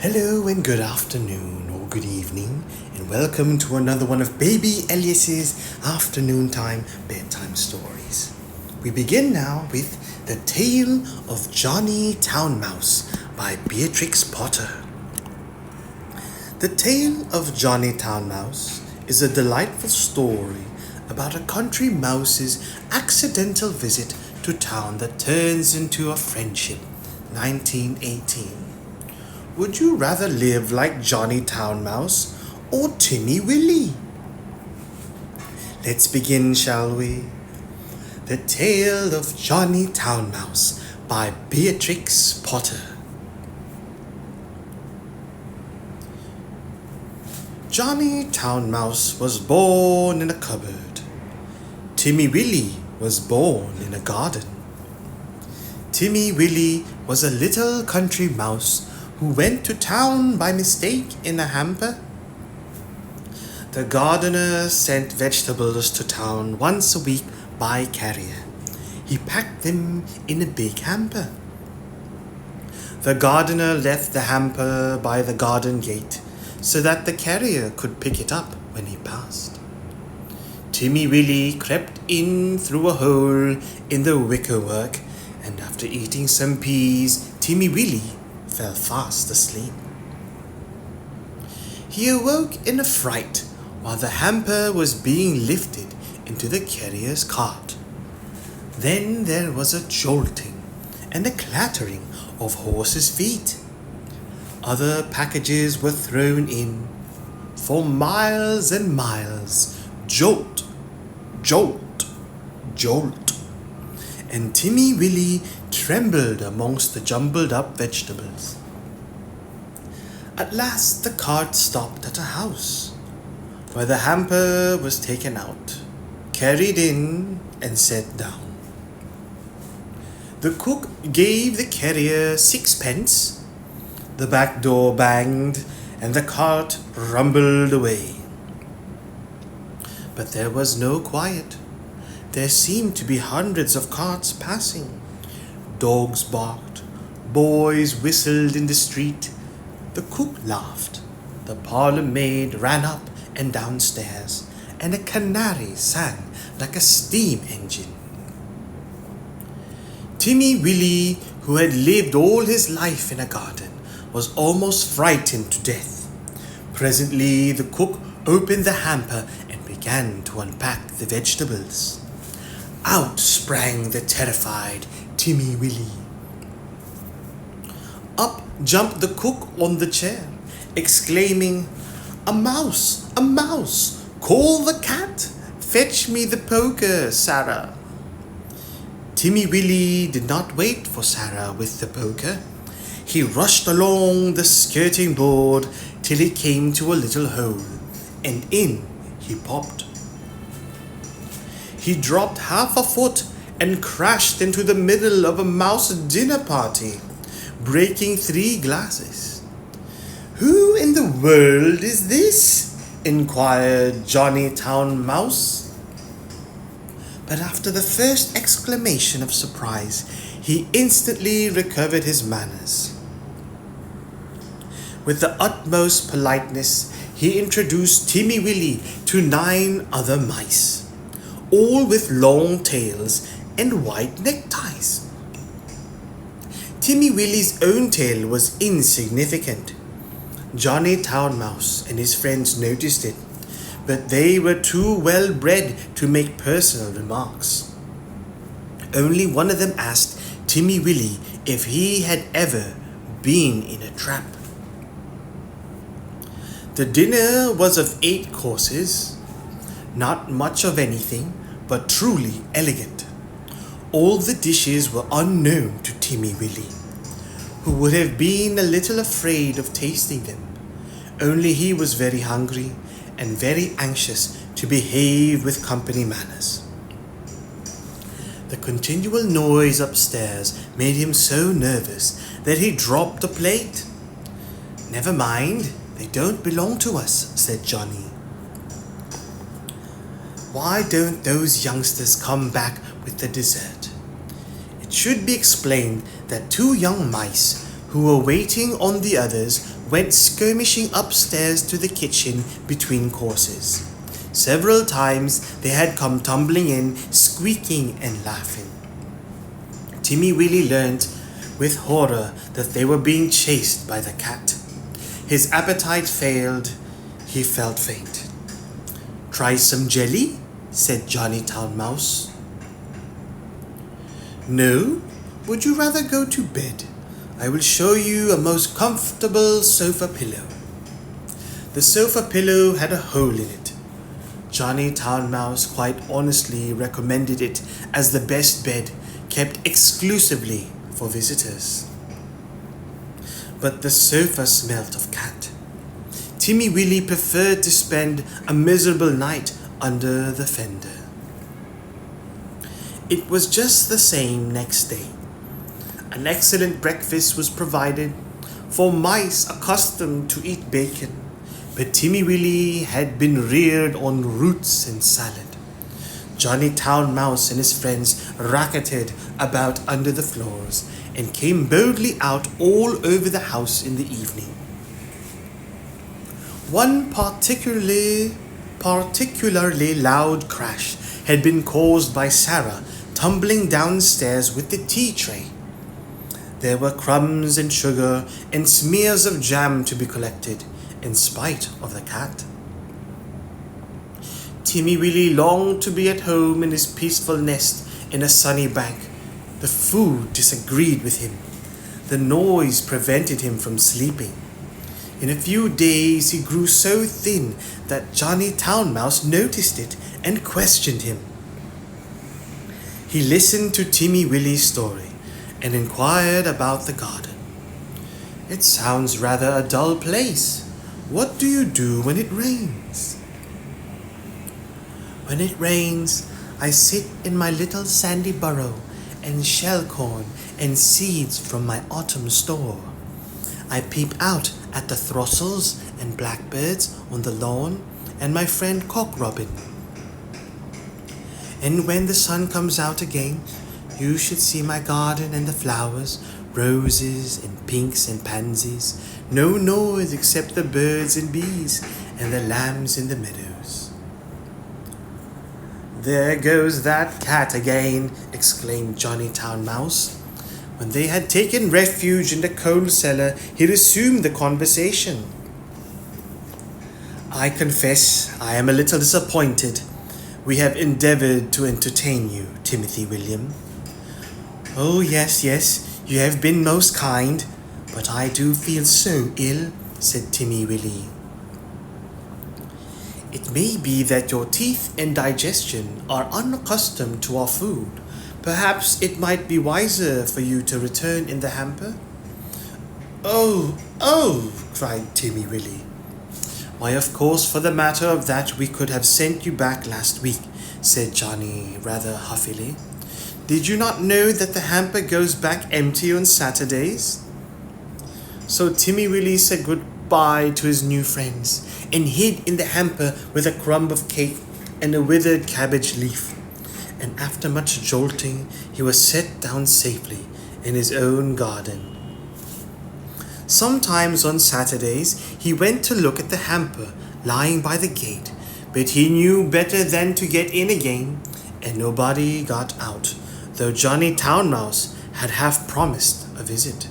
Hello and good afternoon or good evening, and welcome to another one of Baby Elias's afternoon time bedtime stories. We begin now with The Tale of Johnny Town Mouse by Beatrix Potter. The Tale of Johnny Town Mouse is a delightful story about a country mouse's accidental visit to town that turns into a friendship. 1918. Would you rather live like Johnny Town Mouse or Timmy Willie? Let's begin, shall we? The Tale of Johnny Town Mouse by Beatrix Potter. Johnny Town Mouse was born in a cupboard. Timmy Willie was born in a garden. Timmy Willie was a little country mouse who went to town by mistake in a hamper. The gardener sent vegetables to town once a week by carrier. He packed them in a big hamper. The gardener left the hamper by the garden gate so that the carrier could pick it up when he passed. Timmy Willie crept in through a hole in the wickerwork, and after eating some peas, Timmy Willie fell fast asleep. He awoke in a fright while the hamper was being lifted into the carrier's cart. Then there was a jolting and a clattering of horses' feet. Other packages were thrown in. For miles and miles, jolt, jolt, jolt, and Timmy Willie trembled amongst the jumbled up vegetables. At last the cart stopped at a house, where the hamper was taken out, carried in, and set down. The cook gave the carrier 6 pence. The back door banged, and the cart rumbled away. But there was no quiet. There seemed to be hundreds of carts passing. Dogs barked, boys whistled in the street. The cook laughed, the parlour maid ran up and downstairs, and a canary sang like a steam engine. Timmy Willie, who had lived all his life in a garden, was almost frightened to death. Presently the cook opened the hamper and began to unpack the vegetables. Out sprang the terrified Timmy Willie. Up jumped the cook on the chair, exclaiming, "A mouse! A mouse! Call the cat! Fetch me the poker, Sarah!" Timmy Willie did not wait for Sarah with the poker. He rushed along the skirting board till he came to a little hole, and in he popped. He dropped half a foot and crashed into the middle of a mouse dinner party, breaking 3 glasses. "Who in the world is this?" inquired Johnny Town Mouse. But after the first exclamation of surprise, he instantly recovered his manners. With the utmost politeness, he introduced Timmy Willie to 9 other mice, all with long tails and white neckties. Timmy Willie's own tail was insignificant. Johnny Town Mouse and his friends noticed it, but they were too well bred to make personal remarks. Only one of them asked Timmy Willie if he had ever been in a trap. The dinner was of 8 courses, not much of anything, but truly elegant. All the dishes were unknown to Timmy Willie, who would have been a little afraid of tasting them, only he was very hungry and very anxious to behave with company manners. The continual noise upstairs made him so nervous that he dropped a plate. "Never mind, they don't belong to us," said Johnny. "Why don't those youngsters come back with the dessert?" It should be explained that 2 young mice who were waiting on the others, went skirmishing upstairs to the kitchen between courses. Several times they had come tumbling in, squeaking and laughing. Timmy Willie learnt with horror that they were being chased by the cat. His appetite failed. He felt faint. "Try some jelly?" said Johnny Town Mouse. "No? Would you rather go to bed? I will show you a most comfortable sofa pillow." The sofa pillow had a hole in it. Johnny Town Mouse quite honestly recommended it as the best bed, kept exclusively for visitors. But the sofa smelt of cat. Timmy Willie preferred to spend a miserable night under the fender. It was just the same next day. An excellent breakfast was provided for mice accustomed to eat bacon, but Timmy Willie had been reared on roots and salad. Johnny Town Mouse and his friends racketed about under the floors and came boldly out all over the house in the evening. One particularly loud crash had been caused by Sarah tumbling downstairs with the tea tray. There were crumbs and sugar and smears of jam to be collected, in spite of the cat. Timmy Willie longed to be at home in his peaceful nest in a sunny bank. The food disagreed with him. The noise prevented him from sleeping. In a few days he grew so thin that Johnny Town Mouse noticed it and questioned him. He listened to Timmy Willie's story and inquired about the garden. "It sounds rather a dull place. What do you do when it rains?" "When it rains, I sit in my little sandy burrow and shell corn and seeds from my autumn store. I peep out at the throstles and blackbirds on the lawn and my friend Cock Robin. And when the sun comes out again, you should see my garden and the flowers, roses and pinks and pansies. No noise except the birds and bees and the lambs in the meadows." "There goes that cat again," exclaimed Johnny Town Mouse. When they had taken refuge in the coal cellar, he resumed the conversation. "I confess I am a little disappointed. We have endeavored to entertain you, Timothy William." "Oh, yes, you have been most kind, but I do feel so ill," said Timmy Willie. "It may be that your teeth and digestion are unaccustomed to our food. Perhaps it might be wiser for you to return in the hamper." Oh, cried Timmy Willie. "Why, of course, for the matter of that, we could have sent you back last week," said Johnny rather huffily. "Did you not know that the hamper goes back empty on Saturdays?" So Timmy Willie said goodbye to his new friends and hid in the hamper with a crumb of cake and a withered cabbage leaf. And after much jolting, he was set down safely in his own garden. Sometimes on Saturdays, he went to look at the hamper lying by the gate, but he knew better than to get in again, and nobody got out, though Johnny Town Mouse had half promised a visit.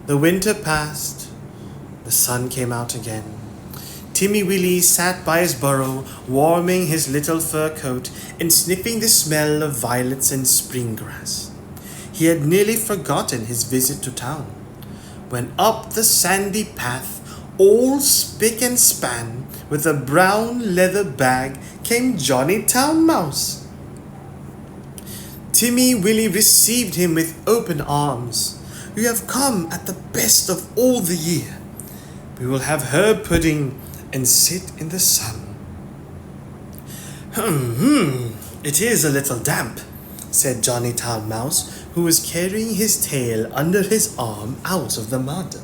The winter passed. The sun came out again. Timmy Willie sat by his burrow, warming his little fur coat and sniffing the smell of violets and spring grass. He had nearly forgotten his visit to town, when up the sandy path, all spick and span, with a brown leather bag, came Johnny Town Mouse. Timmy Willie received him with open arms. "You have come at the best of all the year. We will have herb pudding and sit in the sun." It is a little damp," said Johnny Town Mouse, who was carrying his tail under his arm out of the mud.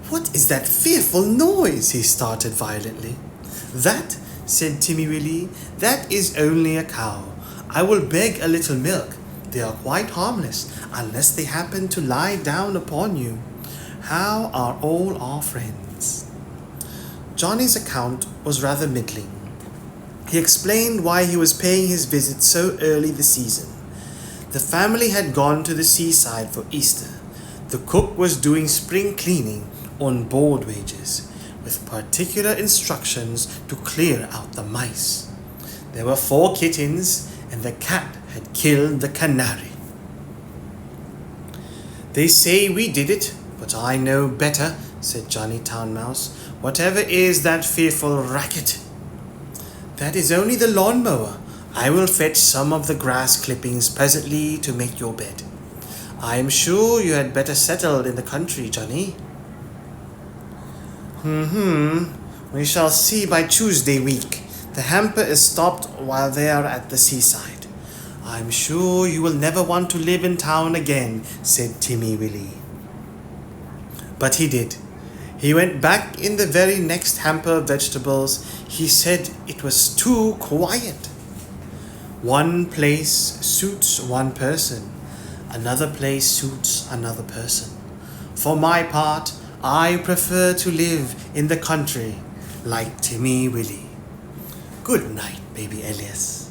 "What is that fearful noise?" he started violently. "That," said Timmy Willie, "that is only a cow. I will beg a little milk. They are quite harmless unless they happen to lie down upon you. How are all our friends?" Johnny's account was rather middling. He explained why he was paying his visit so early this season. The family had gone to the seaside for Easter. The cook was doing spring cleaning on board wages, with particular instructions to clear out the mice. There were 4 kittens, and the cat had killed the canary. "They say we did it, but I know better," said Johnny Town Mouse. "Whatever is that fearful racket?" "That is only the lawnmower. I will fetch some of the grass clippings presently to make your bed. I am sure you had better settle in the country, Johnny." We shall see by Tuesday week. The hamper is stopped while they are at the seaside. "I'm sure you will never want to live in town again," said Timmy Willie. But he did. He went back in the very next hamper of vegetables. He said it was too quiet. One place suits one person. Another place suits another person. For my part, I prefer to live in the country like Timmy Willie. Good night, baby Elias.